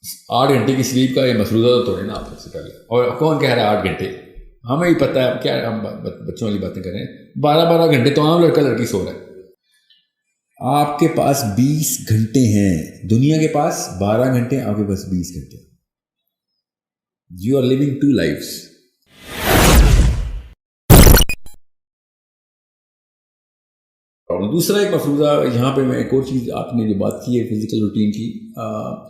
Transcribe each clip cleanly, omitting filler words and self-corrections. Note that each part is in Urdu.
8 گھنٹے کی سلیپ کا یہ مفروضہ تو توڑے نا آپ سب سے پہلے. اور کون کہہ رہا ہے 8 گھنٹے؟ ہمیں ہی پتہ ہے کیا ہم بچوں والی باتیں کر رہے ہیں. 12 گھنٹے تو عام لڑکا لڑکی سو رہا ہے. آپ کے پاس 20 گھنٹے ہیں. دنیا کے پاس 12 گھنٹے, آپ کے پاس 20 گھنٹے. You are living 2 lives. دوسرا ایک مفروضہ یہاں پہ میں ایک اور چیز آپ نے جو بات کی ہے فزیکل روٹین کی,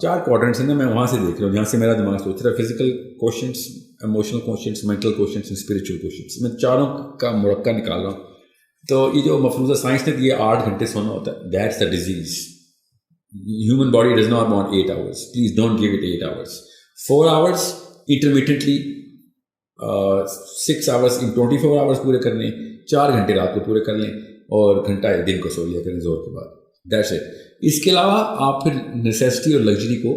4 کوارٹرنٹس ہیں نا, میں وہاں سے دیکھ رہا ہوں جہاں سے میرا دماغ سوچ رہا ہے. Physical questions, emotional questions, mental questions, spiritual questions, میں چاروں کا مرکب نکال رہا ہوں. تو یہ جو مفروضہ سائنس نے دیا 8 گھنٹے سونا ہوتا ہے, that's the disease. Human body does not want 8 hours. Please don't give it 8 hours. 4 hours انٹرمیٹنٹلی, 6 hours in 24 hours پورے کر لیں, 4 گھنٹے رات کو پورے کر لیں, اور گھنٹہ دن کو سو لیا کریں زور کے بعد. That's it. اس کے علاوہ آپ پھر نیسیسٹی اور لگژری کو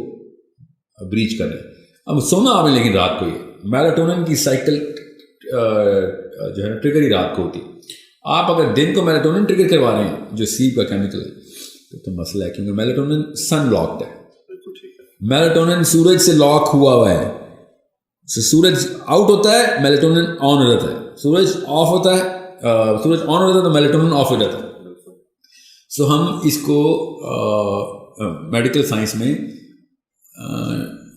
بریچ کر رہے ہیں. اب سونا آپ نے لیکن رات کو, یہ میلاٹونن کی سائیکل جو ہے نا ٹریگر ہی رات کو ہوتی. آپ اگر دن کو میلاٹونن ٹریگر کروا رہے ہیں جو سلیپ کا کیمیکل ہے تو مسئلہ ہے, کیونکہ میلاٹونن سن لاکڈ ہے. میلاٹونن سورج سے لاک ہوا ہے. سورج آؤٹ ہوتا ہے میلاٹونن آن ہو جاتا ہے, سورج آف ہوتا ہے, سورج آن ہو جاتا ہے تو میلاٹونن آف ہو جاتا ہے. سو ہم اس کو میڈیکل سائنس میں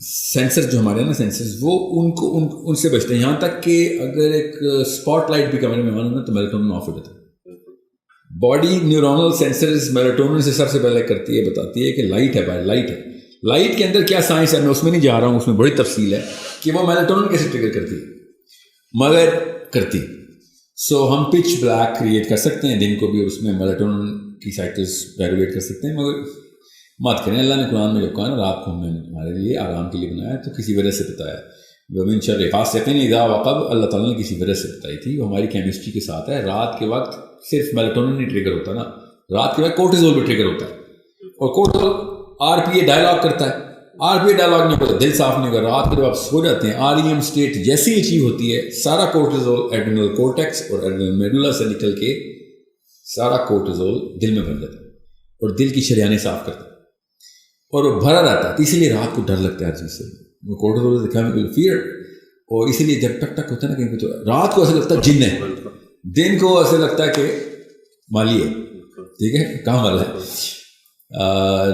سینسر جو ہمارے ہیں نا سینسرز, وہ ان سے بچتے ہیں. یہاں تک کہ اگر ایک اسپاٹ لائٹ بھی کمرے میں آن ہونا تو میلاٹونن آف ہو جاتا ہے. باڈی نیورونل سینسرز میلاٹونن سے سب سے پہلے کرتی ہے, بتاتی ہے کہ لائٹ ہے بھائی, لائٹ ہے. لائٹ کے اندر کیا سائنس ہے میں اس میں نہیں جا رہا ہوں, اس میں بڑی تفصیل ہے کہ وہ میلاٹونن کیسے ٹریگر کرتی ہے, مگر کرتی. سو ہم پچ بلیک کریٹ کر سکتے ہیں دن کو بھی, اور اس میں میلاٹونن کی سائیکلز ریگولیٹ کر سکتے ہیں, مگر مت کریں. اللہ نے قرآن میں جو کہا نا رات کو ہم نے ہمارے لیے آرام کے لیے بنایا تو کسی وجہ سے بتایا. ومن شر غاسق اذا وقب, اللہ تعالیٰ نے کسی وجہ سے بتائی تھی. وہ ہماری کیمسٹری کے ساتھ ہے. رات کے وقت صرف میلاٹونن نہیں ٹریگر ہوتا نا, رات کے وقت کورٹیزول بھی ٹریگر ہوتا ہے, اور کورٹیزول آر پی اے ڈائلاگ کرتا ہے. آر پی اے ڈائلاگ نہیں ہوتا, دل صاف نہیں ہوگا. رات کو جب آپ سو جاتے ہیں آر ای ایم اسٹیٹ جیسی ہی اچیو ہوتی ہے, سارا کورٹیزول ایڈرینل کورٹیکس اور ایڈرینل میڈولا سے نکل کے سارا کورٹیزول دل میں بھر جاتا ہے, اور دل کی شریانیں صاف کرتا ہے, اور وہ بھرا رہتا ہے. اسی لیے رات کو ڈر لگتا ہے ہر چیز سے. وہ کورٹیزول دکھا میں فیئر, اور اسی لیے جب ٹک ٹک ہوتا ہے نا کہیں تو رات کو ایسا لگتا ہے جن ہے, دن کو ایسا لگتا ہے کہ مالی ہے, ٹھیک ہے, کام والا ہے.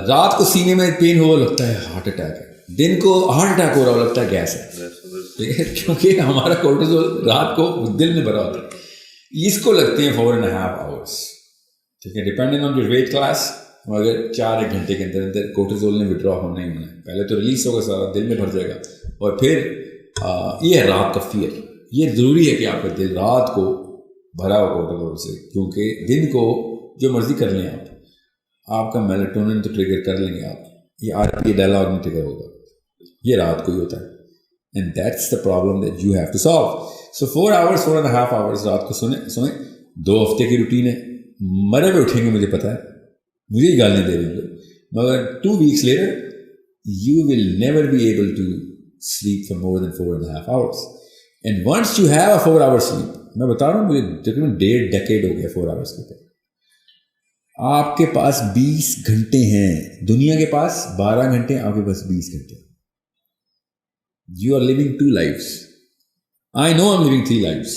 رات کو سینے میں پین ہوا لگتا ہے ہارٹ اٹیک ہے, دن کو ہارٹ اٹیک ہو رہا لگتا ہے گیس ہے, ٹھیک ہے, کیونکہ ہمارا کورٹیزول رات کو دل میں بھرا ہوتا ہے. اس کو لگتے ہیں 4.5 hours, ٹھیک ہے, depending on your weight class. مگر 4 گھنٹے کے اندر اندر کورٹیزول نے وڈرا ہونا ہی ہونا ہے. پہلے تو ریلیز ہوگا, سارا دل میں بھر جائے گا, اور پھر یہ ہے رات کا فیئر. یہ ضروری ہے کہ آپ کا دل رات کو بھرا ہو کورٹیزول سے, کیونکہ دن کو جو مرضی کر لیں آپ کا میلاٹونن تو ٹریگر کر لیں گے آپ, یہ آر پی اے ڈائلاگ میں ٹریگر ہوگا. یہ رات کو ہی ہوتا ہے, and that's the problem that you have to solve. So 4 hours 4.5 hours رات کو سوئیں. 2 ہفتے کی روٹین ہے, مرے ہوئے اٹھیں گے مجھے پتہ ہے, مجھے ہی گال نہیں دے رہی, مگر 2 weeks later you will never be able to sleep for more than 4.5 hours. And once you have a 4-hour sleep, میں بتا رہا ہوں مجھے تقریباً 1.5 decade ہو گیا 4 hours کے اوپر. آپ کے پاس 20 گھنٹے ہیں. دنیا کے پاس 12 گھنٹے, آپ کے پاس 20 گھنٹے. You are living 2 lives. I know I'm living 3 lives.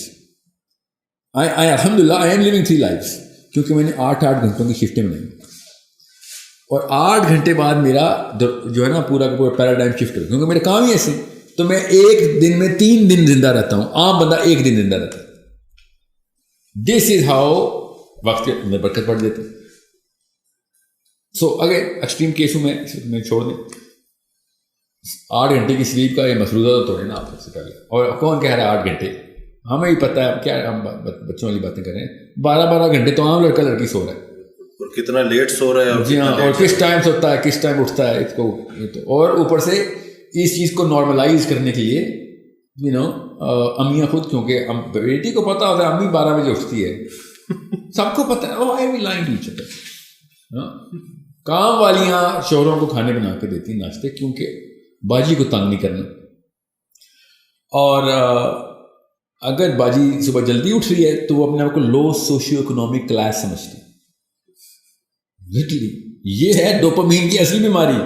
الحمدللہ I am living 3 lives, کیونکہ میں نے 8 گھنٹوں کی شفٹیں بنائی, اور 8 گھنٹے بعد میرا جو ہے نا پورا کا پورا پیراڈائم شفٹ ہو, کیونکہ میرے کام ہی ایسے. تو میں ایک دن میں 3 دن زندہ رہتا ہوں, عام بندہ 1 دن زندہ رہتا ہے. دس از ہاؤ وقت میں برکت پڑ دیتا ہے. سو اگر ایکسٹریم کیسوں میں چھوڑ دیں, 8 گھنٹے کی سلیپ کا یہ مفروضہ تو توڑے نا آپ سب سے پہلے. اور کون کہہ رہا ہے 8 گھنٹے؟ ہمیں ہی پتہ ہے کیا ہم بچوں والی باتیں کر رہے ہیں. 12 گھنٹے تو عام لڑکا لڑکی سو رہا ہے, اور کتنا لیٹ سو رہا ہے. جی ہاں, اور کس ٹائم سوتا ہے, کس ٹائم اٹھتا ہے, اس کو. اور اوپر سے اس چیز کو نارملائز کرنے کے لیے امیاں خود, کیونکہ بیٹی کو پتہ ہوتا ہے امی 12 بجے اٹھتی ہے, سب کو پتہ ہے. کام والیاں شوہروں کو کھانے بنا کے دیتی ہیں, ناشتے, کیونکہ باجی کو تنگ نہیں کرنا. اور اگر باجی صبح جلدی اٹھ رہی ہے تو وہ اپنے آپ کو لو سوشیو اکنامک کلاس سمجھتی ہے. لٹرلی یہ ہے ڈوپامین کی اصلی بیماری.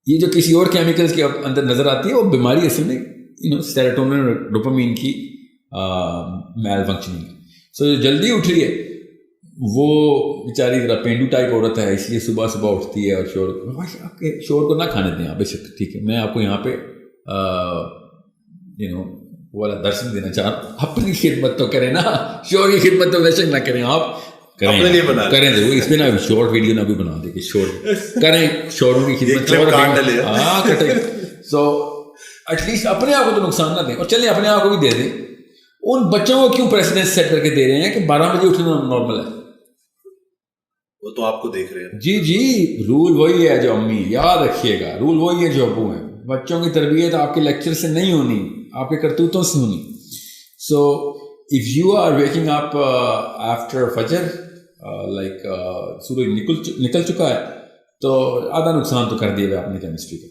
یہ جو کسی اور کیمیکلز کے اندر نظر آتی ہے وہ بیماری اصل میں سیروٹونن اور ڈوپامین کی میل فنکشننگ. سو جو جلدی اٹھ رہی ہے وہ بیچاری ذرا پینڈو ٹائپ عورت ہے, اس لیے صبح صبح اٹھتی ہے اور شور کو نہ کھانے دیں آپ. بے شک ٹھیک ہے, میں آپ کو یہاں پہ وہ والا درس دینا چاہ رہا ہوں. اپنی خدمت تو کریں نا, شور کی خدمت تو بے شک نہ کریں آپ, کریں ضرور. اس پہ نا شارٹ ویڈیو نہ بھی بنا دے کہ شور کریں, شوروں کی خدمت. ہاں کٹے. سو ایٹ لیسٹ اپنے آپ کو تو نقصان نہ دیں, اور چلیں اپنے آپ کو بھی دے دیں. ان بچوں کو کیوں پریسیڈنس سیٹ کر کے دے رہے ہیں کہ 12 بجے اٹھنا نارمل ہے؟ وہ تو آپ کو دیکھ رہے ہیں. جی رول وہی ہے جو امی, یاد رکھیے گا, رول وہی ہے جو ابو ہیں. بچوں کی تربیت آپ کے لیکچر سے نہیں ہونی, آپ کے کرتوتوں سے ہونی. So if you are waking up after فجر, لائک سورج نکل چکا ہے, تو آدھا نقصان تو کر دیا آپ نے کیمسٹری کا.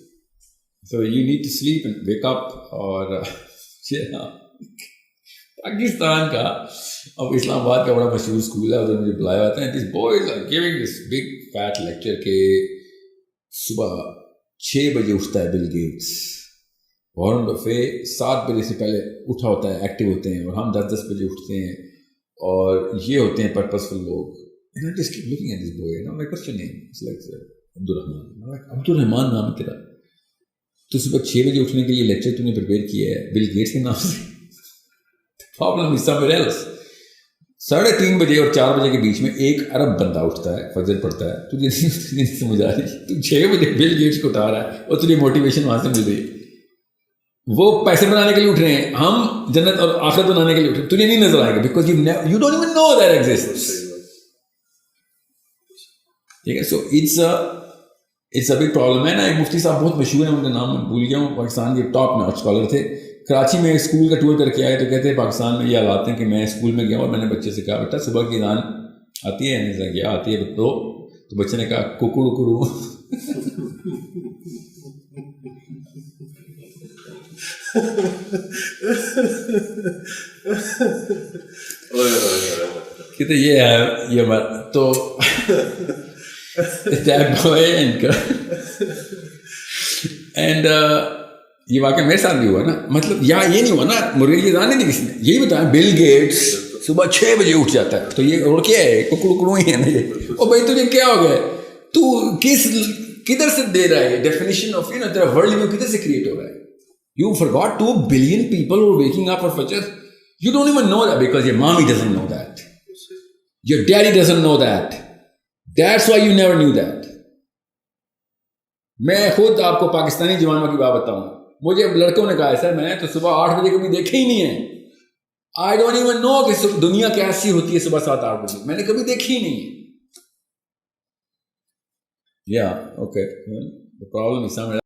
So you need to sleep and wake up. اور پاکستان کا اب اسلام آباد کا بڑا مشہور اسکول ہے, ادھر مجھے بلایا جاتا ہے. This boys are giving this big fat lecture کہ صبح 6 بجے اٹھتا ہے بل گیٹس, وارن بفے 7 بجے سے پہلے اٹھا ہوتا ہے, ایکٹیو ہوتے ہیں, اور ہم 10 بجے اٹھتے ہیں, اور یہ ہوتے ہیں پرپسفل لوگ. عبدالرحمان نام تیرا, تو صبح 6 بجے اٹھنے کے لیے لیکچر تو نے پریپیئر کیا ہے بل گیٹس کے نام سے. Problem is somewhere else. 3:30 بجے اور 4 بجے کے بیچ میں 1 ارب بندہ اٹھتا ہے, فجر پڑتا ہے. تجھے نہیں سمجھ آ رہی, تو 6 بجے بل گیٹس کو اٹھا رہا ہے, اور تجھے موٹیویشن وہاں سے مل رہی ہے. وہ پیسے بنانے کے لیے اٹھ رہے ہیں, ہم جنت اور آخرت بنانے کے لیے اٹھ رہے ہیں. تجھے نہیں نظر آئے گا because you don't even know that exists. ٹھیک ہے. So it's a big problem ہے نا. ایک مفتی صاحب بہت مشہور ہیں, ان کا نام میں بھول گیا ہوں, پاکستان کے ٹاپ ناچ اسکالر تھے. کراچی میں اسکول کا ٹور کر کے آئے تو کہتے ہیں پاکستان میں یہ حالات ہیں کہ میں اسکول میں گیا اور میں نے بچے سے کہا بیٹا صبح کی اذان آتی ہے, کیا آتی ہے تو بچے نے کہا ککڑو کڑو. کہتے یہ ہے یہ بات تو اینڈ یہ واقعہ میرے ساتھ بھی ہوا نا. مطلب یہاں یہ نہیں ہوا نا, مرغے کی اذان نہیں کسی نے, یہی بتایا بل گیٹس صبح 6 بجے اٹھ جاتا ہے. تو یہ اور کیا ہے, ککڑو کڑو ہی ہے نا یہ. او بھائی تجھے کیا ہو گیا, تو کدھر سے دے رہا ہے ڈیفینیشن آف تیرا ورلڈ ویو کدھر سے کریٹ ہو رہا ہے. You forgot 2 billion people who are waking up for Fajr. You don't even know that because your mommy doesn't know that. Your daddy doesn't know that. That's why you never knew that. میں خود آپ کو پاکستانی جوانوں کی بات بتاؤں. مجھے لڑکوں نے کہا سر میں نے تو صبح 8 بجے کبھی دیکھے ہی نہیں ہے. I don't even know کہ دنیا کیسی ہوتی ہے صبح 7-8 بجے. میں نے کبھی دیکھی ہی نہیں ہے. Yeah, okay. The problem is somewhere